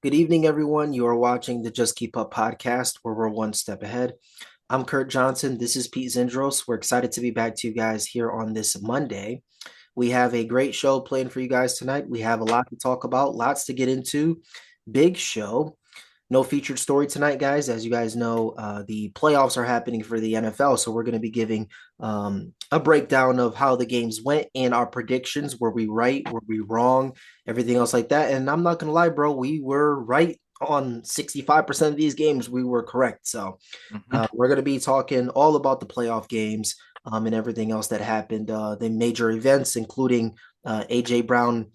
Good evening, everyone. You are watching the Just Keep Up podcast, where we're one step ahead. I'm Kurt Johnson. This is Pete Zindros. We're excited to be back to you guys here on this Monday. We have a great show planned for you guys tonight. We have a lot to talk about, lots to get into. Big show. No featured story tonight, guys. As you guys know, the playoffs are happening for the NFL. So we're going to be giving a breakdown of how the games went and our predictions. Were we right? Were we wrong? Everything else like that. And I'm not going to lie, bro. We were right on 65% of these games. We were correct. So Mhm. we're going to be talking all about the playoff games and everything else that happened, the major events, including A.J. Brown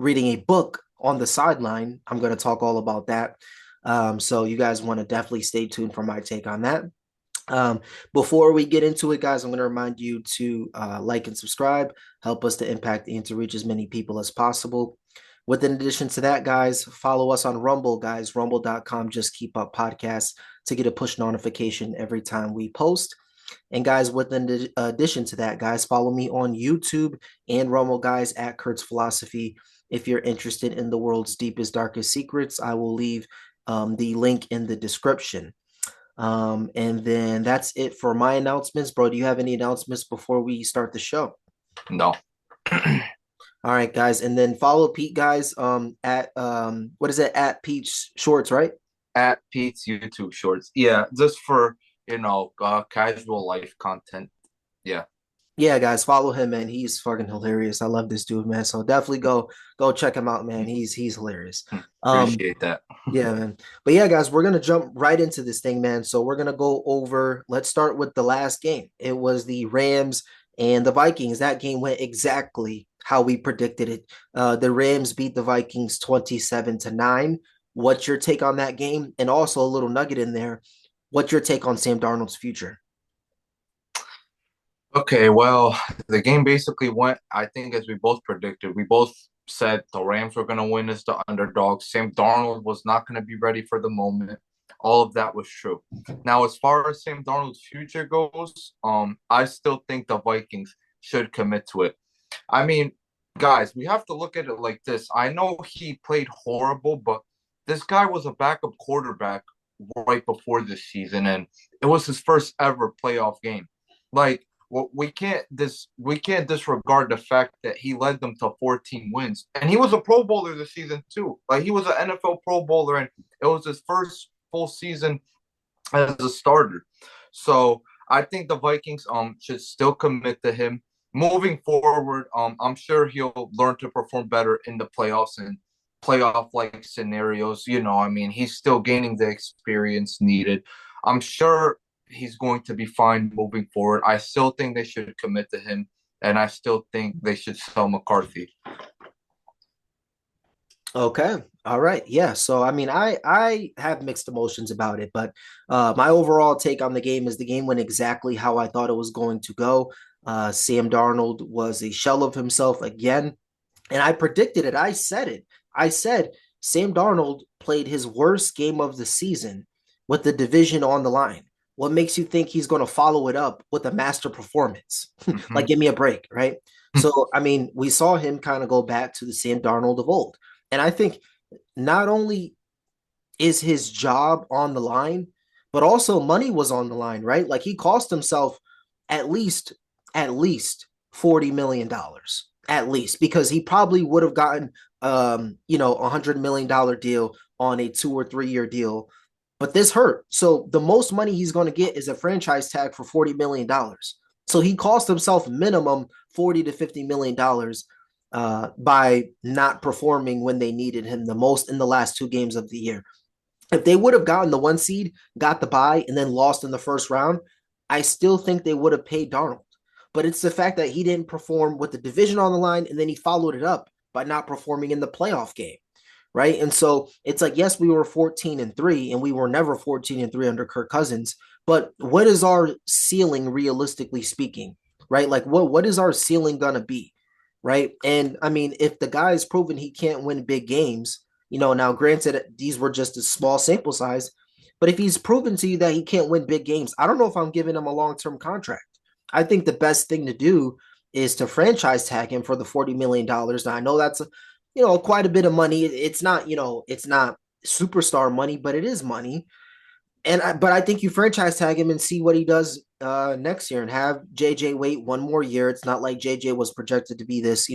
reading a book on the sideline. I'm going to talk all about that. So you guys want to definitely stay tuned for my take on that. Um, Before we get into it, guys, I'm going to remind you to like and subscribe, help us to impact and to reach as many people as possible. With in addition to that, guys, follow us on Rumble, guys, rumble.com. Just keep up podcasts to get a push notification every time we post. And guys, with in addition to that, guys, follow me on YouTube and Rumble, guys, at Kurt's Philosophy. If you're interested in the world's deepest, darkest secrets, I will leave the link in the description. And then that's it for my announcements. Bro, do you have any announcements before we start the show? No. All right, guys. And then follow Pete, guys, at what is it? At Pete Shorts, right? At Pete's YouTube Shorts. Yeah, just for, casual life content. Yeah. Yeah, guys, follow him, man. He's fucking hilarious. I love this dude, man. So definitely go check him out, man. He's hilarious. Um, Appreciate that. Yeah, man. But yeah, guys, we're gonna jump right into this thing, man. So we're gonna go over. Let's start with the last game. It was the Rams and the Vikings. That game went exactly how we predicted it. The Rams beat the Vikings 27-9. What's your take on that game? And also a little nugget in there. What's your take on Sam Darnold's future? Okay, well, the game basically went, I think, as we both predicted. We both said the Rams were going to win as the underdog. Sam Darnold was not going to be ready for the moment. All of that was true. Now, as far as Sam Darnold's future goes, I still think the Vikings should commit to it. I mean, guys, we have to look at it like this. I know he played horrible, but this guy was a backup quarterback right before this season, and it was his first ever playoff game. Like, we can't disregard the fact that he led them to 14 wins, and he was a Pro Bowler this season too. Like, he was an NFL Pro Bowler, and it was his first full season as a starter. So I think the Vikings should still commit to him moving forward. I'm sure he'll learn to perform better in the playoffs and playoff like scenarios. I mean, he's still gaining the experience needed. I'm sure he's going to be fine moving forward. I still think they should commit to him, and I still think they should sell McCarthy. Okay. All right. Yeah. So I mean, I have mixed emotions about it, but my overall take on the game is the game went exactly how I thought it was going to go. Sam Darnold was a shell of himself again, and I predicted it. I said it. I said Sam Darnold played his worst game of the season with the division on the line. What makes you think he's going to follow it up with a master performance? Like, Mm-hmm. give me a break, right? So, I mean, we saw him kind of go back to the Sam Darnold of old. And I think not only is his job on the line, but also money was on the line, right? Like he cost himself at least at least $40 million, at least, because he probably would have gotten $100 million deal on a 2 or 3 year deal. But this hurt. So the most money he's going to get is a franchise tag for $40 million. So he cost himself minimum 40 to $50 million by not performing when they needed him the most in the last 2 games of the year. If they would have gotten the 1 seed, got the bye, and then lost in the first round, I still think they would have paid Darnold. But it's the fact that he didn't perform with the division on the line, and then he followed it up by not performing in the playoff game, right? And so it's like, yes, we were 14-3, and we were never 14-3 under Kirk Cousins. But what is our ceiling, realistically speaking, right? Like, what is our ceiling gonna be, right? And I mean, if the guy's proven he can't win big games, now granted, these were just a small sample size, but if he's proven to you that he can't win big games, I don't know if I'm giving him a long-term contract. I think the best thing to do is to franchise tag him for the $40 million. Now I know quite a bit of money. It's not, it's not superstar money, but it is money. But I think you franchise tag him and see what he does next year, and have JJ wait one more year. It's not like JJ was projected to be this,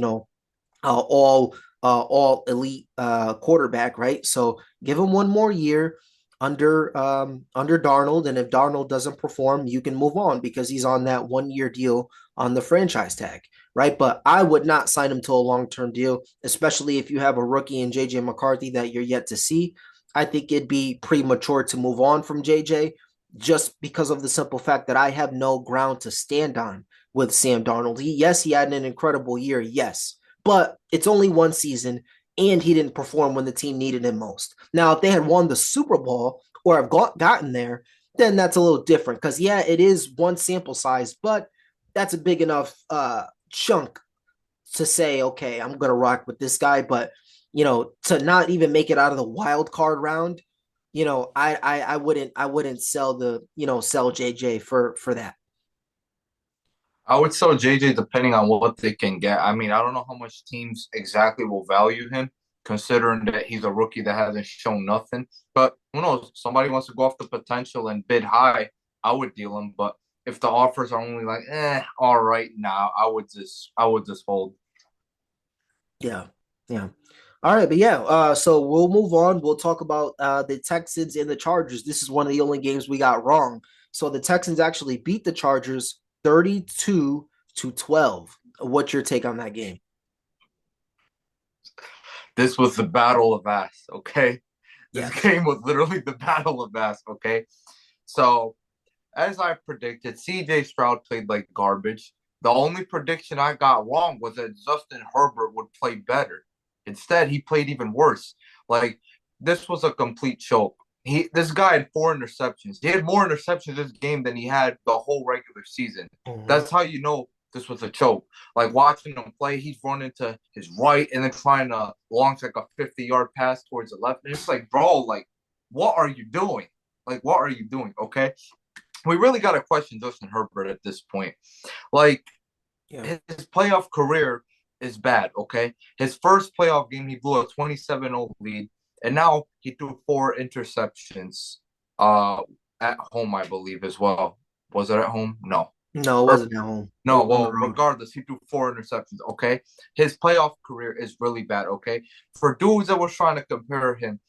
all elite quarterback, right? So give him one more year under Darnold, and if Darnold doesn't perform, you can move on because he's on that 1 year deal on the franchise tag, right? But I would not sign him to a long term deal, especially if you have a rookie in JJ McCarthy that you're yet to see. I think it'd be premature to move on from JJ just because of the simple fact that I have no ground to stand on with Sam Darnold. Yes, he had an incredible year, yes, but it's only one season and he didn't perform when the team needed him most. Now, if they had won the Super Bowl or have gotten there, then that's a little different because, yeah, it is one sample size, but that's a big enough chunk to say, okay, I'm going to rock with this guy. But, to not even make it out of the wild card round, I wouldn't sell JJ for that. I would sell JJ depending on what they can get. I mean, I don't know how much teams exactly will value him, considering that he's a rookie that hasn't shown nothing. But who knows? Somebody wants to go off the potential and bid high, I would deal him. But if the offers are only like, all right now, I would just hold. Yeah. Yeah. All right, but yeah, so we'll move on. We'll talk about the Texans and the Chargers. This is one of the only games we got wrong. So the Texans actually beat the Chargers 32-12. What's your take on that game? This was the battle of ass, okay? This Yes. game was literally the battle of ass, okay? So as I predicted, CJ Stroud played like garbage. The only prediction I got wrong was that Justin Herbert would play better. Instead, he played even worse. Like, this was a complete choke. This guy had 4 interceptions. He had more interceptions this game than he had the whole regular season. Mhm. That's how you know this was a choke. Like watching him play, he's running to his right and then trying to launch like a 50-yard pass towards the left. And it's like, bro, like, what are you doing? Like, what are you doing? Okay, we really got to question Justin Herbert at this point. Like Yeah. his playoff career is bad. Okay, his first playoff game he blew a 27-0 lead, and now he threw 4 interceptions. At home, I believe as well. Was it at home? No. No, it Or wasn't at home. It no, was on the well, road. regardless, he threw 4 interceptions. Okay, his playoff career is really bad. Okay, for dudes that were trying to compare him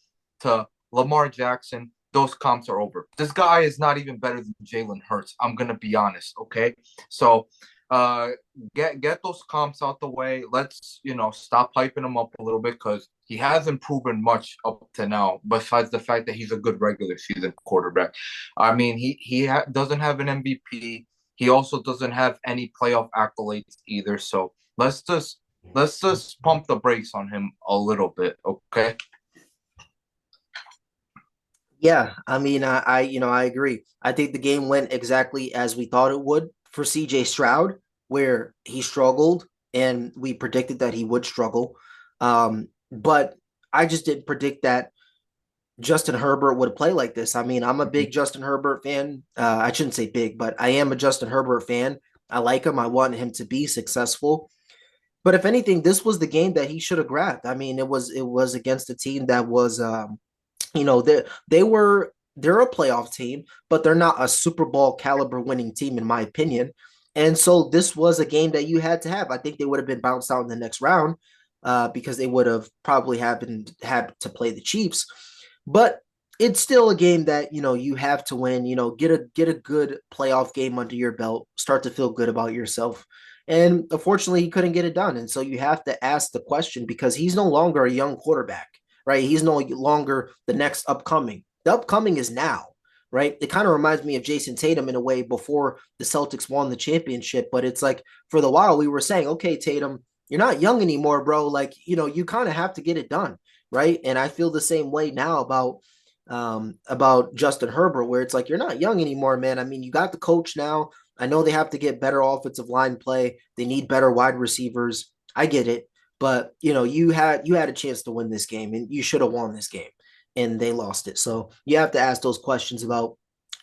to Lamar Jackson, those comps are over. This guy is not even better than Jalen Hurts. I'm gonna be honest. Okay, so uh, get those comps out the way. Let's stop hyping him up a little bit because he hasn't proven much up to now. Besides the fact that he's a good regular season quarterback, I mean he doesn't have an MVP. He also doesn't have any playoff accolades either. So let's just pump the brakes on him a little bit, okay? Yeah, I mean, I agree. I think the game went exactly as we thought it would for CJ Stroud, where he struggled, and we predicted that he would struggle. But I just didn't predict that Justin Herbert would play like this. I mean, I'm a big Justin Herbert fan. I shouldn't say big, but I am a Justin Herbert fan. I like him. I want him to be successful. But if anything, this was the game that he should have grabbed. I mean, it was against a team that was they're a playoff team, but they're not a Super Bowl caliber winning team, in my opinion. And so this was a game that you had to have. I think they would have been bounced out in the next round because they would have probably had to play the Chiefs. But it's still a game that you have to win. Get a good playoff game under your belt. Start to feel good about yourself. And unfortunately, he couldn't get it done. And so you have to ask the question because he's no longer a young quarterback, right? He's no longer the next upcoming. The upcoming is now, right? It kind of reminds me of Jason Tatum in a way before the Celtics won the championship. But it's like for the while we were saying, okay, Tatum, you're not young anymore, bro. Like, you kind of have to get it done, right? And I feel the same way now about Justin Herbert, where it's like you're not young anymore, man. I mean, you got the coach now. I know they have to get better offensive line play. They need better wide receivers. I get it, but you had a chance to win this game, and you should have won this game, and they lost it. So you have to ask those questions about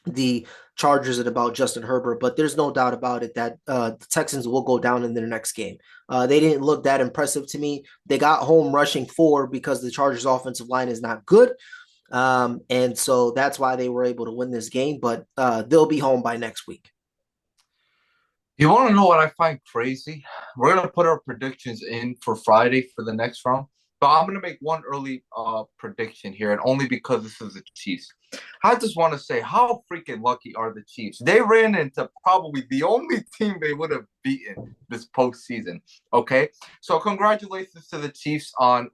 the Chargers and about Justin Herbert, but there's no doubt about it that the Texans will go down in their next game. They didn't look that impressive to me. They got home rushing 4 because the Chargers' offensive line is not good. And so that's why they were able to win this game, but they'll be home by next week. You want to know what I find crazy? We're gonna put our predictions in for Friday for the next round, but I'm gonna make one early prediction here, and only because this is the Chiefs. I just want to say how freaking lucky are the Chiefs? They ran into probably the only team they would have beaten this postseason. Okay, so congratulations to the Chiefs on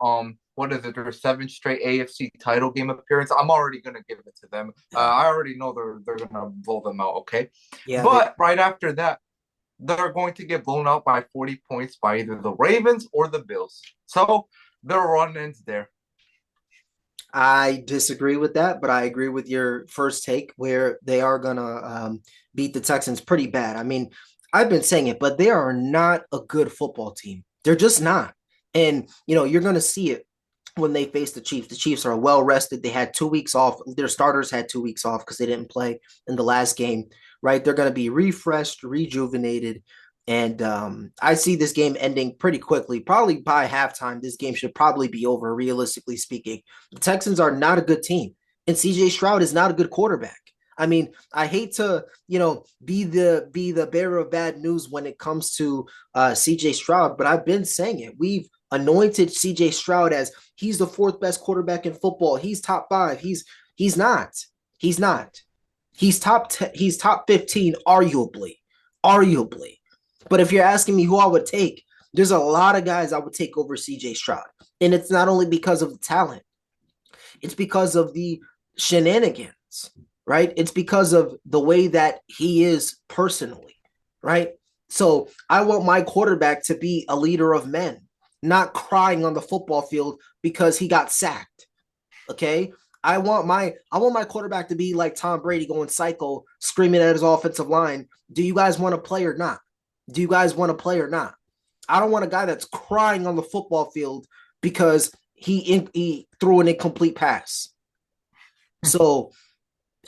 what is it, their 7th straight AFC title game appearance. I'm already gonna give it to them. I already know they're gonna blow them out. Okay, Yeah, but right after that they're going to get blown out by 40 points by either the Ravens or the Bills. So their run ends there. I disagree with that, but I agree with your first take where they are gonna beat the Texans pretty bad. I mean, I've been saying it, but they are not a good football team. They're just not. And you're gonna see it when they face the Chiefs. The Chiefs are well rested. They had 2 weeks off. Their starters had 2 weeks off because they didn't play in the last game, right? They're going to be refreshed, rejuvenated. And I see this game ending pretty quickly. Probably by halftime, this game should probably be over, realistically speaking. The Texans are not a good team, and CJ Stroud is not a good quarterback. I mean, I hate to, be the bearer of bad news when it comes to CJ Stroud, but I've been saying it. We've anointed CJ Stroud as he's the 4th best quarterback in football. He's top 5. He's not. He's not. He's top 15 arguably. Arguably. But if you're asking me who I would take, there's a lot of guys I would take over CJ Stroud. And it's not only because of the talent. It's because of the shenanigans, right? It's because of the way that he is personally, right? So I want my quarterback to be a leader of men, not crying on the football field because he got sacked. Okay. I want my quarterback to be like Tom Brady going psycho, screaming at his offensive line. Do you guys want to play or not? Do you guys want to play or not? I don't want a guy that's crying on the football field because he threw an incomplete pass. So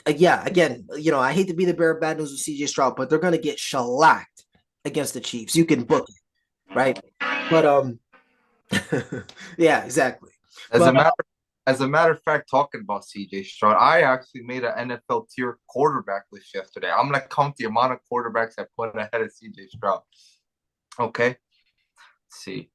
yeah, again, I hate to be the bearer of bad news with CJ Stroud, but they're gonna get shellacked against the Chiefs. You can book it, right? But yeah, exactly. As a But matter as a matter of fact, talking about CJ Stroud, I actually made an NFL tier quarterback list yesterday. I'm gonna count the amount of quarterbacks I put ahead of CJ Stroud. Okay. Let's see.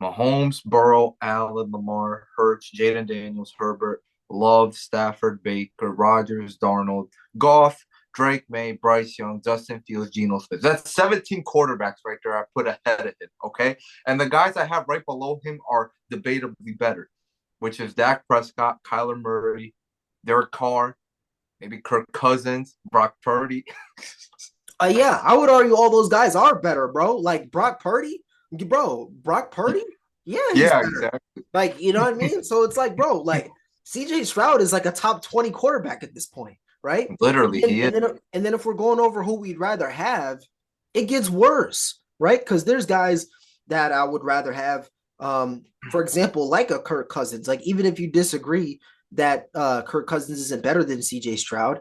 Mahomes, Burrow, Allen, Lamar, Hurts, Jaden Daniels, Herbert, Love, Stafford, Baker, Rodgers, Darnold, Goff, Drake May, Bryce Young, Justin Fields, Geno Smith. That's 17 quarterbacks right there I put ahead of him, okay? And the guys I have right below him are debatably better, which is Dak Prescott, Kyler Murray, Derek Carr, maybe Kirk Cousins, Brock Purdy. yeah, I would argue all those guys are better, bro. Like Brock Purdy, yeah, he's Yeah, better. exactly. Like, you know what I mean? So it's like, bro, like CJ Stroud is like a top 20 quarterback at this point, right? Literally, And he then is. and then and then if we're going over who we'd rather have, it gets worse, right? Because there's guys that I would rather have. For example, like a Kirk Cousins. Like, even if you disagree that Kirk Cousins isn't better than CJ Stroud,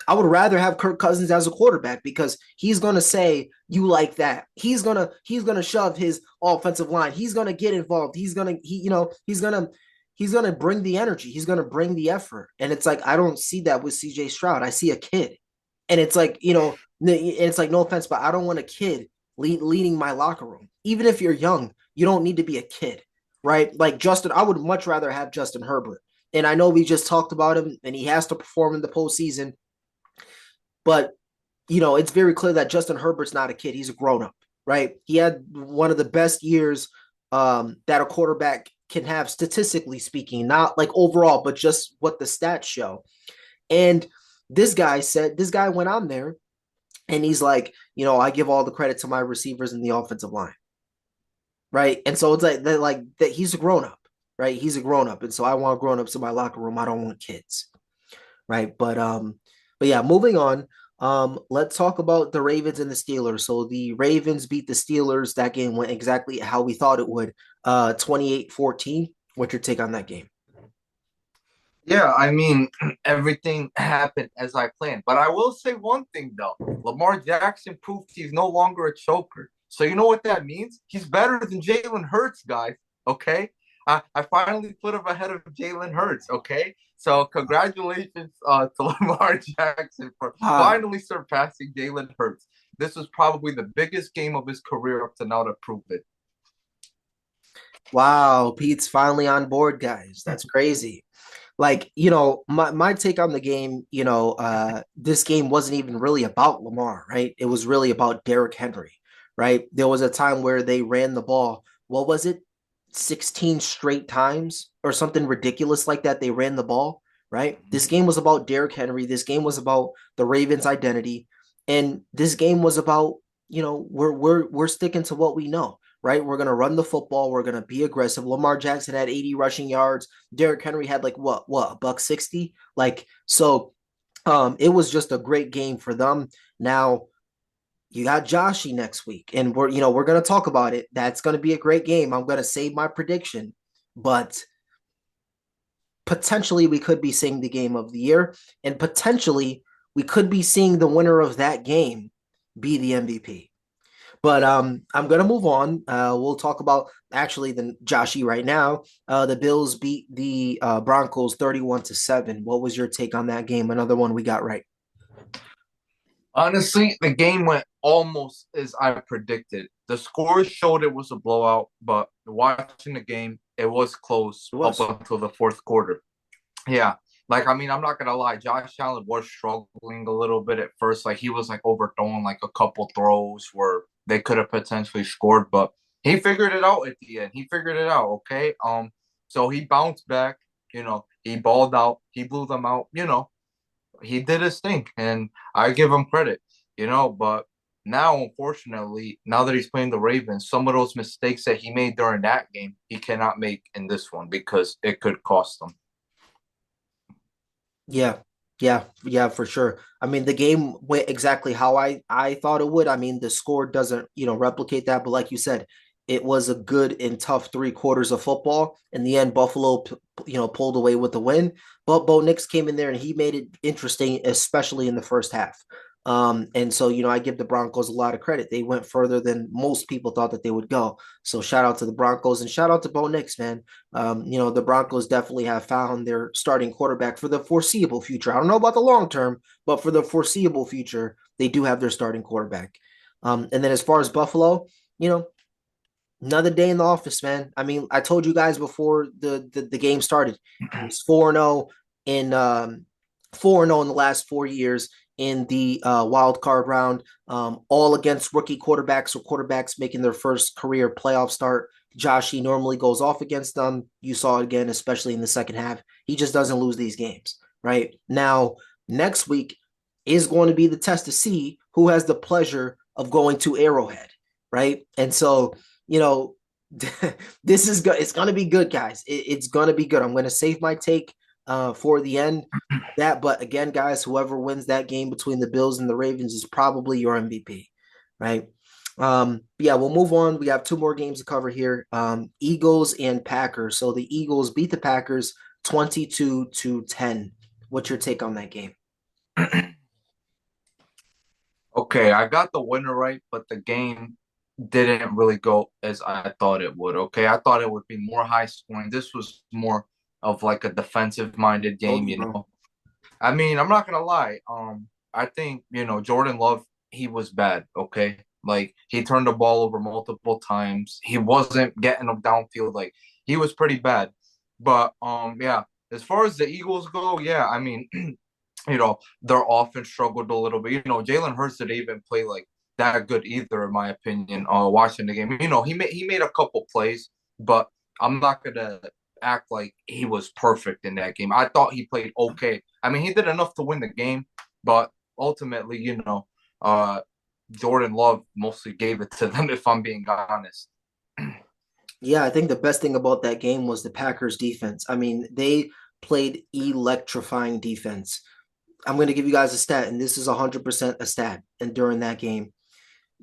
I would rather have Kirk Cousins as a quarterback because he's gonna say you like that. He's gonna shove his offensive line. He's gonna get involved. He's gonna bring the energy. He's gonna bring the effort. And it's like I don't see that with CJ Stroud. I see a kid, and it's like it's like no offense, but I don't want a kid leading my locker room. Even if you're young, you don't need to be a kid, right? Like Justin, I would much rather have Justin Herbert. And I know we just talked about him, and he has to perform in the postseason. But it's very clear that Justin Herbert's not a kid. He's a grown up, right? He had one of the best years that a quarterback can have, statistically speaking, not like overall, but just what the stats show. And this guy went on there and he's like, I give all the credit to my receivers in the offensive line, right? And so it's like that he's a grown up, right? He's a grown up, and so I want grown ups in my locker room. I don't want kids, right? But yeah, moving on. Let's talk about the Ravens and the Steelers. So the Ravens beat the Steelers. That game went exactly how we thought it would. 28-14. What's your take on that game? Yeah, I mean, everything happened as I planned. But I will say one thing though. Lamar Jackson proved he's no longer a choker. So you know what that means? He's better than Jalen Hurts, guys. Okay. I finally put him ahead of Jalen Hurts. Okay. So congratulations to Lamar Jackson for Wow. finally surpassing Jalen Hurts. This was probably the biggest game of his career up to now to prove it. Wow, Pete's finally on board, guys. That's crazy. Like, my take on the game, this game wasn't even really about Lamar, right? It was really about Derrick Henry, right? There was a time where they ran the ball. What was it? 16 straight times or something ridiculous like that. They ran the ball, right? This game was about Derrick Henry. This game was about the Ravens' identity. And this game was about, we're sticking to what we know, right? We're gonna run the football. We're gonna be aggressive. Lamar Jackson had 80 rushing yards. Derrick Henry had like what a buck 60. Like so, it was just a great game for them. Now you got Joshy next week, and we're gonna talk about it. That's gonna be a great game. I'm gonna save my prediction, but potentially we could be seeing the game of the year, and potentially we could be seeing the winner of that game be the MVP. But I'm gonna move on. We'll talk about actually the Joshy right now. The Bills beat the Broncos 31-7. What was your take on that game? Another one we got right. Honestly, the game went almost as I predicted. The scores showed it was a blowout, but watching the game, it was close It up was. until the fourth quarter. Yeah. Like, I mean, I'm not gonna lie, Josh Allen was struggling a little bit at first. Like he was like overthrowing like a couple throws where they could have potentially scored, but he figured it out at the end. He figured it out, okay? So he bounced back, he balled out, he blew them out, he did his thing, and I give him credit, But now, unfortunately, now that he's playing the Ravens, some of those mistakes that he made during that game, he cannot make in this one because it could cost him. Yeah, yeah, for sure. I mean, the game went exactly how I thought it would. I mean, the score doesn't, replicate that, but like you said, it was a good and tough 3 quarters of football. In the end, Buffalo, pulled away with the win. But Bo Nix came in there and he made it interesting, especially in the first half. And so, I give the Broncos a lot of credit. They went further than most people thought that they would go. So shout out to the Broncos and shout out to Bo Nix, man. The Broncos definitely have found their starting quarterback for the foreseeable future. I don't know about the long term, but for the foreseeable future, they do have their starting quarterback. And then as far as Buffalo, you know, another day in the office, man. I mean, I told you guys before the game started, it was 4-0 in 4-0 in the last 4 years in the wild card round, all against rookie quarterbacks or quarterbacks making their first career playoff start. Josh, normally goes off against them. You saw it again, especially in the second half. He just doesn't lose these games, right? Now, next week is going to be the test to see who has the pleasure of going to Arrowhead, right? And so you know, this is good. It's gonna be good, guys. It's gonna be good. I'm gonna save my take for the end. But again, guys, whoever wins that game between the Bills and the Ravens is probably your MVP, right? Yeah, we'll move on. We have two more games to cover here. Eagles and Packers. So the Eagles beat the Packers 22-10. What's your take on that game? Okay, I got the winner right, but the game didn't really go as I thought it would. Okay, I thought it would be more high scoring. This was more of like a defensive minded Told game, you, bro. I mean, I'm not gonna lie. I think Jordan Love, he was bad. Okay, like he turned the ball over multiple times. He wasn't getting them downfield. Like he was pretty bad. But yeah. As far as the Eagles go, yeah, I mean, their offense struggled a little bit. Jalen Hurts didn't even play like that good either, in my opinion. Watching the game, he made a couple plays, but I'm not gonna act like he was perfect in that game. I thought he played okay. I mean, he did enough to win the game, but ultimately, uh, Jordan Love mostly gave it to them. If I'm being honest. Yeah, I think the best thing about that game was the Packers defense. I mean, they played electrifying defense. I'm going to give you guys a stat, and this is 100% a stat. And during that game,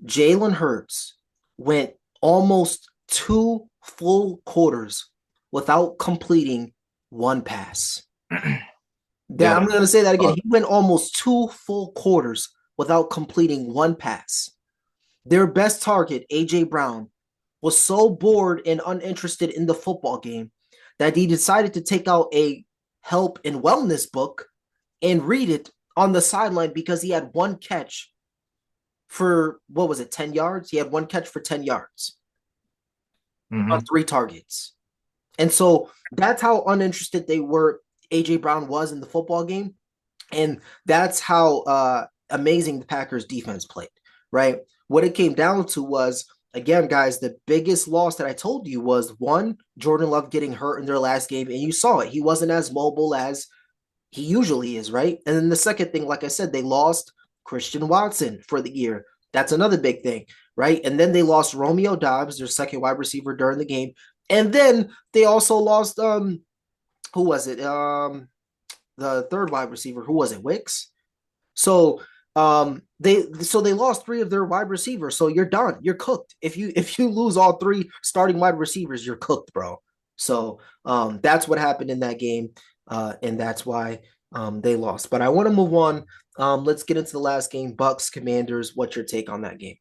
Jalen Hurts went almost 2 full quarters without completing one pass. That Yeah. I'm going to say that again. Uh, He went almost 2 full quarters without completing one pass. Their best target, AJ Brown, was so bored and uninterested in the football game that he decided to take out a help and wellness book and read it on the sideline because he had one catch for what was it, 10 yards? He had one catch for 10 yards on mhm. 3 targets. And so that's how uninterested they were, AJ Brown was in the football game. And that's how amazing the Packers defense played, right? What it came down to was, again, guys, the biggest loss that I told you was one, Jordan Love getting hurt in their last game. And you saw it. He wasn't as mobile as he usually is, right? And then the second thing, like I said, they lost Christian Watson for the year. That's another big thing, right? And then they lost Romeo Dobbs, their second wide receiver during the game. And then they also lost who was it? The third wide receiver, who was it? Wicks. So they lost three of their wide receivers. So you're done. You're cooked. If you lose all three starting wide receivers, you're cooked, bro. So that's what happened in that game, and that's why they lost. But I want to move on. Let's get into the last game, Bucks Commanders. What's your take on that game?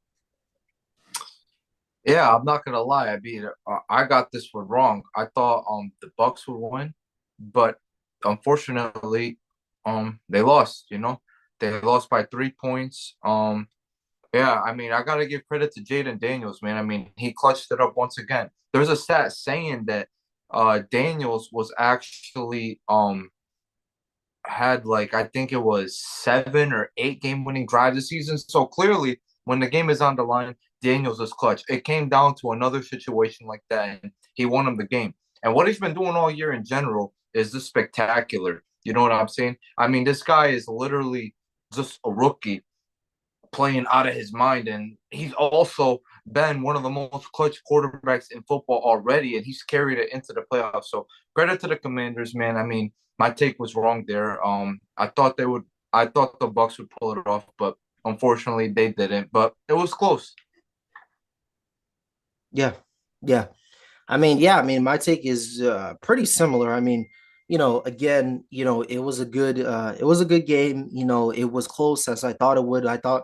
Yeah, I'm not gonna lie. I mean, I got this one wrong. I thought the Bucks would win, but unfortunately, they lost. They lost by 3 points. Yeah, I mean, I gotta give credit to Jaden Daniels, man. I mean, he clutched it up once again. There's a stat saying that Daniels was actually had like I think it was 7 or 8 game-winning drives this season. So clearly, when the game is on the line, Daniels is clutch. It came down to another situation like that, and he won him the game. And what he's been doing all year in general is just spectacular. You know what I'm saying? I mean, this guy is literally just a rookie playing out of his mind, and he's also been one of the most clutch quarterbacks in football already, and he's carried it into the playoffs. So credit to the Commanders, man. I mean, my take was wrong there. I thought they would. I thought the Bucks would pull it off, but unfortunately they didn't. But it was close. Yeah, yeah. I mean, my take is pretty similar. I mean, again, it was a good game. It was close as I thought it would. I thought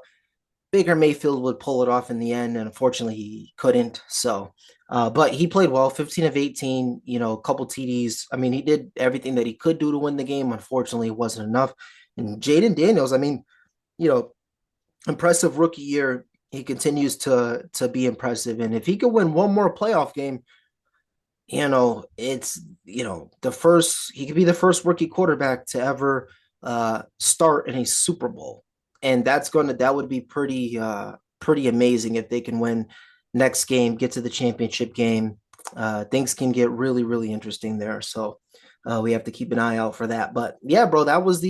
Baker Mayfield would pull it off in the end, and unfortunately he couldn't. So, but he played well, 15 of 18, a couple TDs. I mean, he did everything that he could do to win the game. Unfortunately, it wasn't enough. And Jaden Daniels, I mean, you know, impressive rookie year. He continues to be impressive, and if he could win one more playoff game, it's the first he could be the first rookie quarterback to ever start in a Super Bowl. And that would be pretty amazing if they can win next game, get to the championship game. Things can get really, really interesting there. So we have to keep an eye out for that. But yeah, bro, that was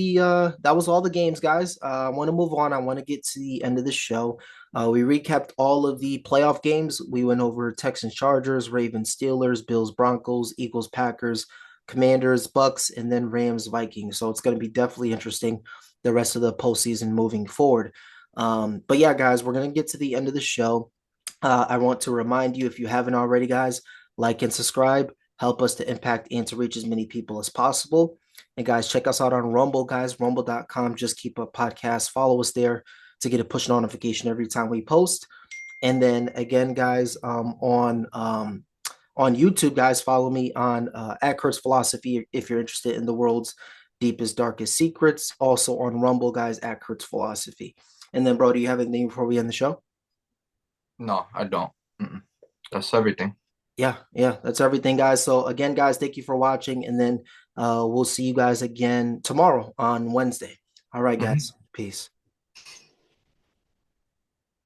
all the games, guys. I want to move on. I want to get to the end of the show. We recapped all of the playoff games. We went over Texans, Chargers, Ravens, Steelers, Bills, Broncos, Eagles, Packers, Commanders, Bucks, and then Rams, Vikings. So it's going to be definitely interesting the rest of the postseason moving forward. But yeah, guys, we're going to get to the end of the show. I want to remind you, if you haven't already, guys, like and subscribe. Help us to impact and to reach as many people as possible. And guys, check us out on Rumble, guys, rumble.com. Just keep a podcast. Follow us there to get a push notification every time we post. And then again, guys, on YouTube, guys, follow me on at Kurt's Philosophy if you're interested in the world's deepest, darkest secrets. Also on Rumble, guys, at Kurt's Philosophy. And then, bro, do you have anything before we end the show? No, I don't. Mm-mm. That's everything. Yeah, yeah, that's everything, guys. So again, guys, thank you for watching, and then we'll see you guys again tomorrow on Wednesday. All right, Mhm. guys. Peace.